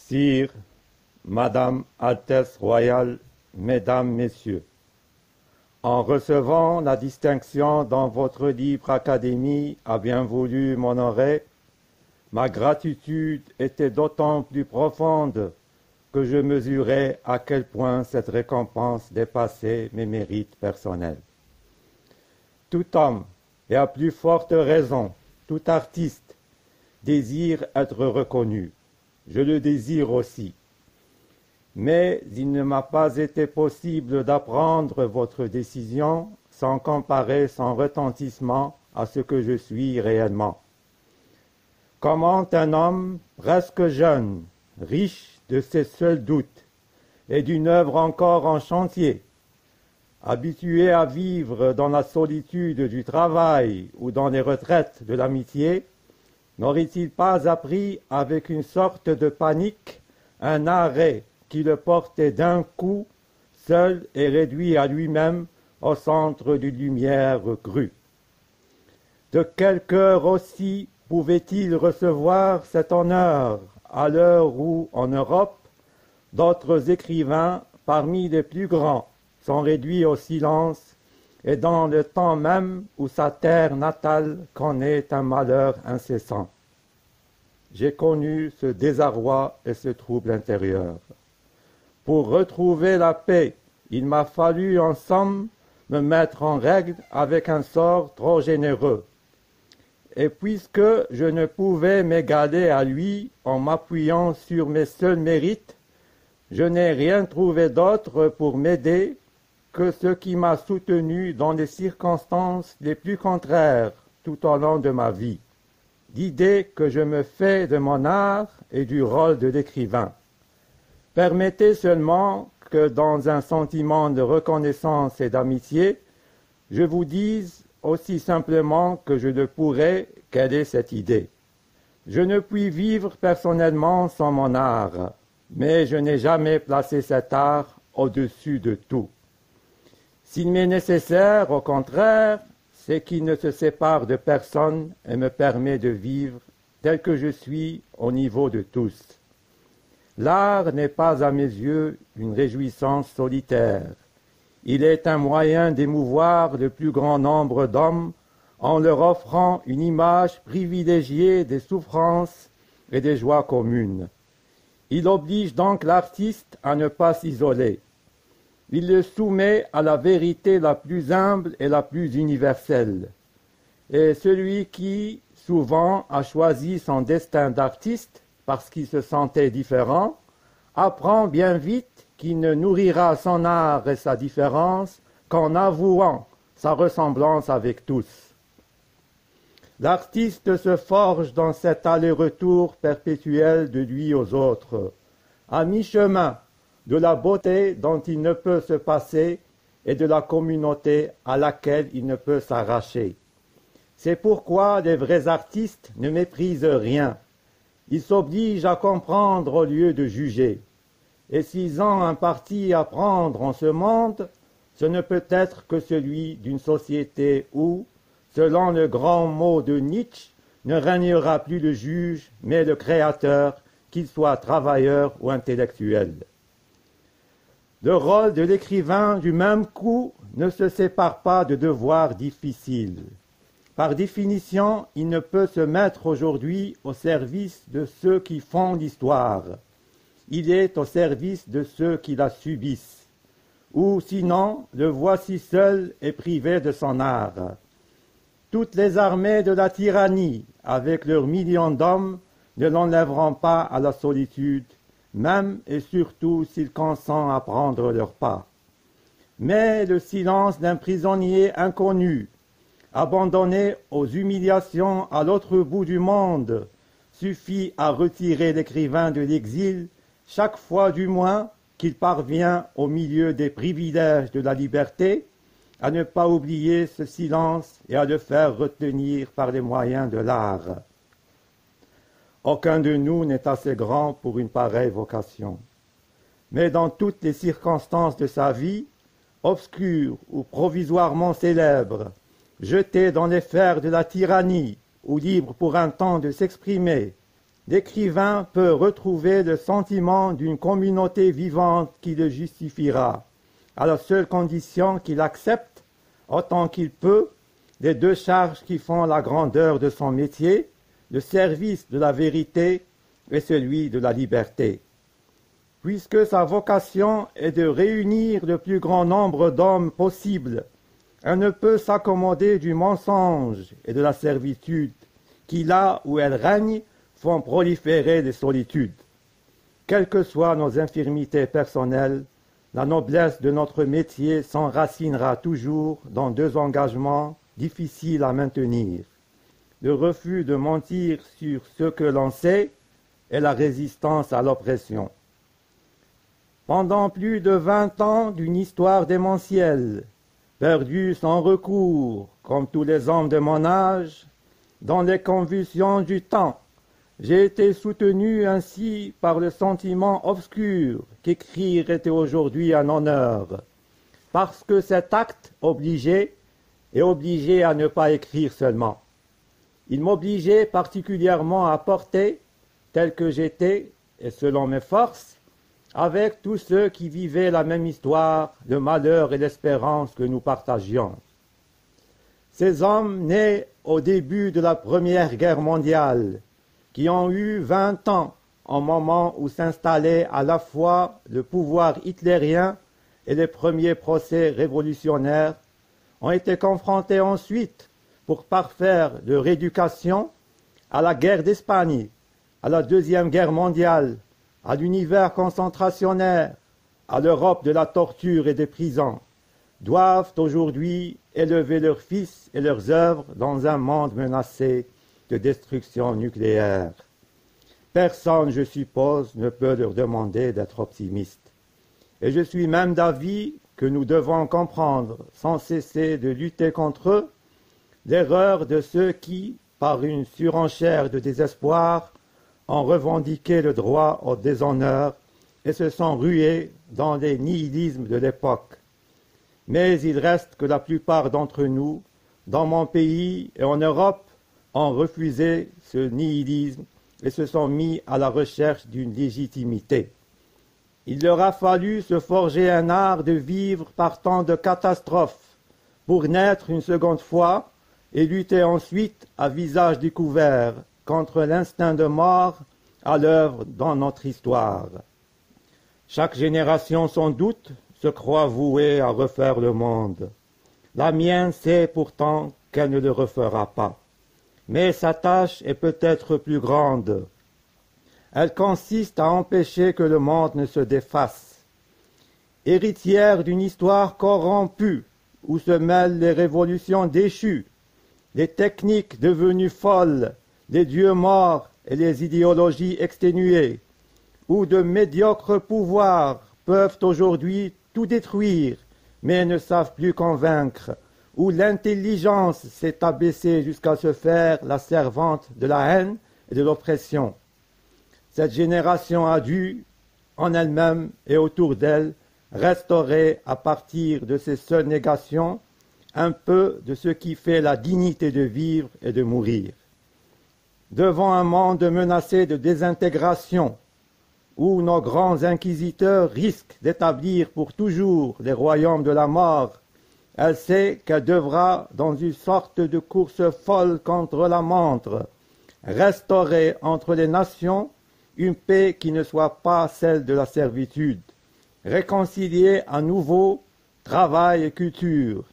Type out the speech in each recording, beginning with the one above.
Sire, Madame Altesse Royale, Mesdames, Messieurs, en recevant la distinction dont votre libre académie a bien voulu m'honorer, ma gratitude était d'autant plus profonde que je mesurais à quel point cette récompense dépassait mes mérites personnels. Tout homme, et à plus forte raison, tout artiste, désire être reconnu. Je le désire aussi. Mais il ne m'a pas été possible d'apprendre votre décision sans comparer son retentissement à ce que je suis réellement. Comment un homme presque jeune, riche de ses seuls doutes et d'une œuvre encore en chantier, habitué à vivre dans la solitude du travail ou dans les retraites de l'amitié, n'aurait-il pas appris avec une sorte de panique un arrêt qui le portait d'un coup, seul et réduit à lui-même au centre d'une lumière crue? De quel cœur aussi pouvait-il recevoir cet honneur à l'heure où, en Europe, d'autres écrivains, parmi les plus grands, sont réduits au silence et dans le temps même où sa terre natale connaît un malheur incessant? J'ai connu ce désarroi et ce trouble intérieur. Pour retrouver la paix, il m'a fallu en somme me mettre en règle avec un sort trop généreux. Et puisque je ne pouvais m'égaler à lui en m'appuyant sur mes seuls mérites, je n'ai rien trouvé d'autre pour m'aider que ce qui m'a soutenu dans les circonstances les plus contraires tout au long de ma vie, l'idée que je me fais de mon art et du rôle de l'écrivain. Permettez seulement que dans un sentiment de reconnaissance et d'amitié, je vous dise aussi simplement que je ne pourrais quelle est cette idée. Je ne puis vivre personnellement sans mon art, mais je n'ai jamais placé cet art au-dessus de tout. S'il m'est nécessaire, au contraire, c'est qu'il ne se sépare de personne et me permet de vivre tel que je suis au niveau de tous. L'art n'est pas à mes yeux une réjouissance solitaire. Il est un moyen d'émouvoir le plus grand nombre d'hommes en leur offrant une image privilégiée des souffrances et des joies communes. Il oblige donc l'artiste à ne pas s'isoler. Il le soumet à la vérité la plus humble et la plus universelle. Et celui qui, souvent, a choisi son destin d'artiste parce qu'il se sentait différent, apprend bien vite qu'il ne nourrira son art et sa différence qu'en avouant sa ressemblance avec tous. L'artiste se forge dans cet aller-retour perpétuel de lui aux autres, à mi-chemin de la beauté dont il ne peut se passer et de la communauté à laquelle il ne peut s'arracher. C'est pourquoi les vrais artistes ne méprisent rien. Ils s'obligent à comprendre au lieu de juger. Et s'ils ont un parti à prendre en ce monde, ce ne peut être que celui d'une société où, selon le grand mot de Nietzsche, ne régnera plus le juge, mais le créateur, qu'il soit travailleur ou intellectuel. Le rôle de l'écrivain, du même coup, ne se sépare pas de devoirs difficiles. Par définition, il ne peut se mettre aujourd'hui au service de ceux qui font l'histoire. Il est au service de ceux qui la subissent. Ou sinon, le voici seul et privé de son art. Toutes les armées de la tyrannie, avec leurs millions d'hommes, ne l'enlèveront pas à la solitude, même et surtout s'il consent à prendre leur pas. Mais le silence d'un prisonnier inconnu, abandonné aux humiliations à l'autre bout du monde, suffit à retirer l'écrivain de l'exil, chaque fois du moins qu'il parvient au milieu des privilèges de la liberté, à ne pas oublier ce silence et à le faire retenir par les moyens de l'art. Aucun de nous n'est assez grand pour une pareille vocation. Mais dans toutes les circonstances de sa vie, obscures ou provisoirement célèbres, jeté dans les fers de la tyrannie ou libre pour un temps de s'exprimer, l'écrivain peut retrouver le sentiment d'une communauté vivante qui le justifiera, à la seule condition qu'il accepte, autant qu'il peut, les deux charges qui font la grandeur de son métier, le service de la vérité et celui de la liberté. Puisque sa vocation est de réunir le plus grand nombre d'hommes possible, elle ne peut s'accommoder du mensonge et de la servitude qui, là où elles règnent, font proliférer les solitudes. Quelles que soient nos infirmités personnelles, la noblesse de notre métier s'enracinera toujours dans deux engagements difficiles à maintenir: le refus de mentir sur ce que l'on sait et la résistance à l'oppression. Pendant plus de 20 ans d'une histoire démentielle, perdue sans recours, comme tous les hommes de mon âge, dans les convulsions du temps, j'ai été soutenu ainsi par le sentiment obscur qu'écrire était aujourd'hui un honneur, parce que cet acte obligeait à ne pas écrire seulement. Il m'obligeait particulièrement à porter, tel que j'étais, et selon mes forces, avec tous ceux qui vivaient la même histoire, le malheur et l'espérance que nous partagions. Ces hommes nés au début de la Première Guerre mondiale, qui ont eu 20 ans au moment où s'installait à la fois le pouvoir hitlérien et les premiers procès révolutionnaires, ont été confrontés ensuite, pour parfaire leur éducation, à la guerre d'Espagne, à la Deuxième Guerre mondiale, à l'univers concentrationnaire, à l'Europe de la torture et des prisons, doivent aujourd'hui élever leurs fils et leurs œuvres dans un monde menacé de destruction nucléaire. Personne, je suppose, ne peut leur demander d'être optimistes. Et je suis même d'avis que nous devons comprendre, sans cesser de lutter contre eux, l'erreur de ceux qui, par une surenchère de désespoir, ont revendiqué le droit au déshonneur et se sont rués dans les nihilismes de l'époque. Mais il reste que la plupart d'entre nous, dans mon pays et en Europe, ont refusé ce nihilisme et se sont mis à la recherche d'une légitimité. Il leur a fallu se forger un art de vivre par tant de catastrophes pour naître une seconde fois et lutter ensuite à visage découvert contre l'instinct de mort à l'œuvre dans notre histoire. Chaque génération, sans doute, se croit vouée à refaire le monde. La mienne sait pourtant qu'elle ne le refera pas. Mais sa tâche est peut-être plus grande. Elle consiste à empêcher que le monde ne se défasse. Héritière d'une histoire corrompue, où se mêlent les révolutions déchues, les techniques devenues folles, les dieux morts et les idéologies exténuées, où de médiocres pouvoirs peuvent aujourd'hui tout détruire, mais ne savent plus convaincre, où l'intelligence s'est abaissée jusqu'à se faire la servante de la haine et de l'oppression. Cette génération a dû, en elle-même et autour d'elle, restaurer à partir de ces seules négations un peu de ce qui fait la dignité de vivre et de mourir. Devant un monde menacé de désintégration, où nos grands inquisiteurs risquent d'établir pour toujours les royaumes de la mort, elle sait qu'elle devra, dans une sorte de course folle contre la montre, restaurer entre les nations une paix qui ne soit pas celle de la servitude, réconcilier à nouveau travail et culture,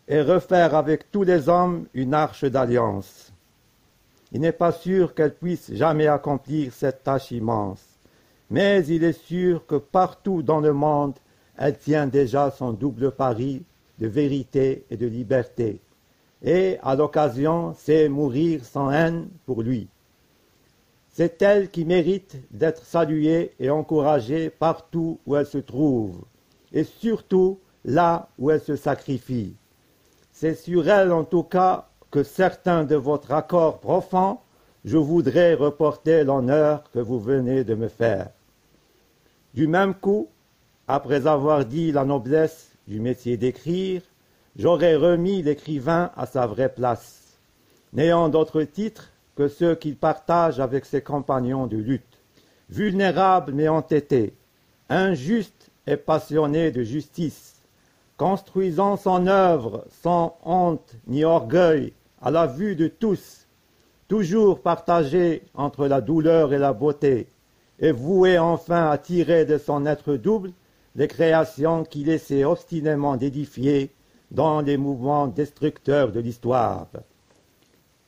et refaire avec tous les hommes une arche d'alliance. Il n'est pas sûr qu'elle puisse jamais accomplir cette tâche immense, mais il est sûr que partout dans le monde, elle tient déjà son double pari de vérité et de liberté, et à l'occasion sait mourir sans haine pour lui. C'est elle qui mérite d'être saluée et encouragée partout où elle se trouve, et surtout là où elle se sacrifie. C'est sur elle en tout cas que certains de votre accord profond, je voudrais reporter l'honneur que vous venez de me faire. Du même coup, après avoir dit la noblesse du métier d'écrire, j'aurais remis l'écrivain à sa vraie place, n'ayant d'autre titre que ceux qu'il partage avec ses compagnons de lutte. Vulnérable mais entêté, injuste et passionné de justice, construisant son œuvre sans honte ni orgueil, à la vue de tous, toujours partagé entre la douleur et la beauté, et voué enfin à tirer de son être double les créations qu'il essaie obstinément d'édifier dans les mouvements destructeurs de l'histoire.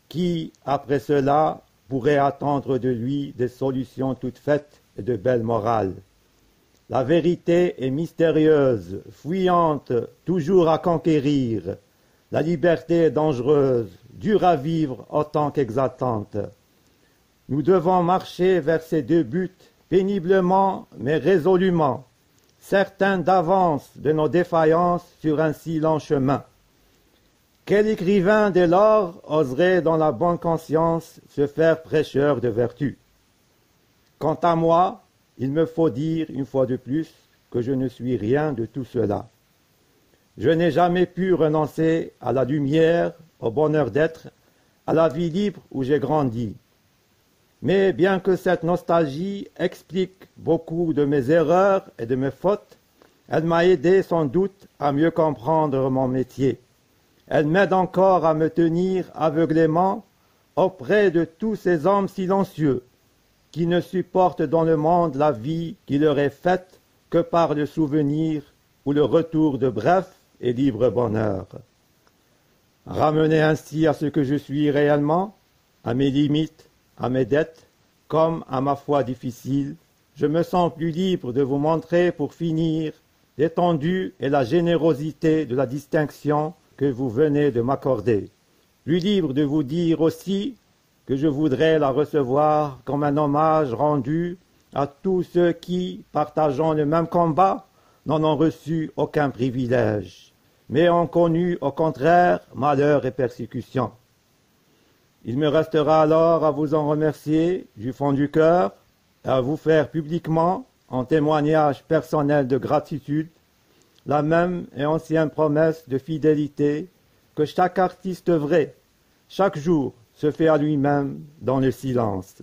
Qui, après cela, pourrait attendre de lui des solutions toutes faites et de belles morales? La vérité est mystérieuse, fuyante, toujours à conquérir. La liberté est dangereuse, dure à vivre autant qu'exaltante. Nous devons marcher vers ces deux buts, péniblement mais résolument, certains d'avance de nos défaillances sur un si long chemin. Quel écrivain dès lors oserait dans la bonne conscience se faire prêcheur de vertu? Quant à moi, il me faut dire une fois de plus que je ne suis rien de tout cela. Je n'ai jamais pu renoncer à la lumière, au bonheur d'être, à la vie libre où j'ai grandi. Mais bien que cette nostalgie explique beaucoup de mes erreurs et de mes fautes, elle m'a aidé sans doute à mieux comprendre mon métier. Elle m'aide encore à me tenir aveuglément auprès de tous ces hommes silencieux qui ne supportent dans le monde la vie qui leur est faite que par le souvenir ou le retour de bref et libre bonheur. Ramené ainsi à ce que je suis réellement, à mes limites, à mes dettes, comme à ma foi difficile, je me sens plus libre de vous montrer pour finir l'étendue et la générosité de la distinction que vous venez de m'accorder. Plus libre de vous dire aussi que je voudrais la recevoir comme un hommage rendu à tous ceux qui, partageant le même combat, n'en ont reçu aucun privilège, mais ont connu au contraire malheur et persécution. Il me restera alors à vous en remercier du fond du cœur et à vous faire publiquement, en témoignage personnel de gratitude, la même et ancienne promesse de fidélité que chaque artiste vrai, chaque jour, se fait à lui-même dans le silence.